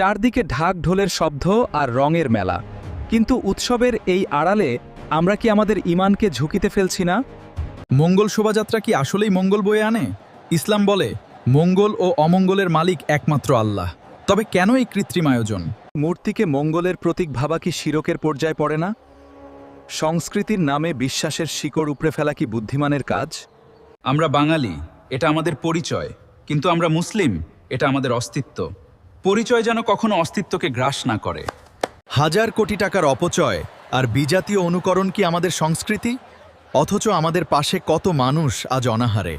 চারদিকে ঢাক ঢোলের শব্দ আর রঙের মেলা, কিন্তু উৎসবের এই আড়ালে আমরা কি আমাদের ঈমানকে ঝুঁকিতে ফেলছি না? মঙ্গল শোভাযাত্রা কি আসলেই মঙ্গল বয়ে আনে? ইসলাম বলে মঙ্গল ও অমঙ্গলের মালিক একমাত্র আল্লাহ। তবে কেন এই কৃত্রিম আয়োজন? মূর্তিকে মঙ্গলের প্রতীক ভাবা কি শিরকের পর্যায়ে পড়ে না? সংস্কৃতির নামে বিশ্বাসের শিকড় উপড়ে ফেলা কি বুদ্ধিমানের কাজ? আমরা বাঙালি, এটা আমাদের পরিচয়, কিন্তু আমরা মুসলিম, এটা আমাদের অস্তিত্ব। পরিচয় যেন কখনো অস্তিত্বকে গ্রাস না করে। হাজার কোটি টাকার অপচয় আর বিজাতীয় অনুকরণ কি আমাদের সংস্কৃতি? অথচ আমাদের পাশে কত মানুষ আজ অনাহারে।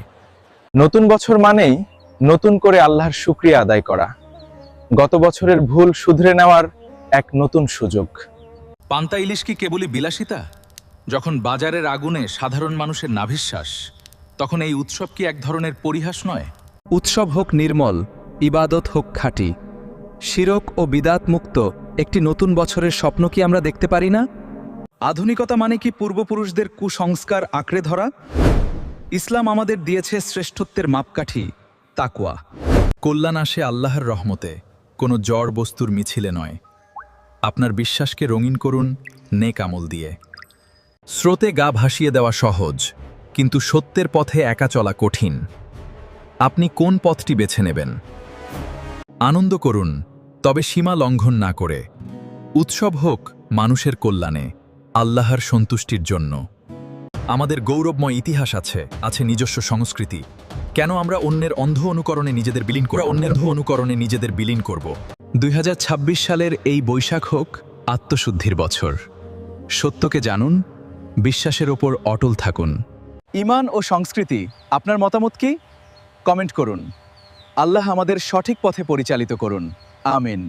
নতুন বছর মানেই নতুন করে আল্লাহর শুকরিয়া আদায় করা, গত বছরের ভুল শুধরে নেওয়ার এক নতুন সুযোগ। পান্তা ইলিশ কি কেবলই বিলাসিতা? যখন বাজারের আগুনে সাধারণ মানুষের নাভিশ্বাস, তখন এই উৎসব কি এক ধরনের পরিহাস নয়? উৎসব হোক নির্মল, ইবাদত হোক খাঁটি, শিরক ও বিদাত মুক্ত একটি নতুন বছরের স্বপ্ন কি আমরা দেখতে পারি না? আধুনিকতা মানে কি পূর্বপুরুষদের কুসংস্কার আঁকড়ে ধরা? ইসলাম আমাদের দিয়েছে শ্রেষ্ঠত্বের মাপকাঠি, তাকওয়া। কল্যাণ আসে আল্লাহর রহমতে, কোনো জড় বস্তুর মিছিলে নয়। আপনার বিশ্বাসকে রঙিন করুন নেক আমল দিয়ে। স্রোতে গা ভাসিয়ে দেওয়া সহজ, কিন্তু সত্যের পথে একা চলা কঠিন। আপনি কোন পথটি বেছে নেবেন? আনন্দ করুন, তবে সীমা লঙ্ঘন না করে। উৎসব হোক মানুষের কল্যাণে, আল্লাহর সন্তুষ্টির জন্য। আমাদের গৌরবময় ইতিহাস আছে নিজস্ব সংস্কৃতি। কেন আমরা অন্যের অন্ধ অনুকরণে নিজেদের বিলীন করব? 2026 সালের এই বৈশাখ হোক আত্মশুদ্ধির বছর। সত্যকে জানুন, বিশ্বাসের ওপর অটল থাকুন। ঈমান ও সংস্কৃতি, আপনার মতামত কি? কমেন্ট করুন। আল্লাহ আমাদের সঠিক পথে পরিচালিত করুন। আমিন।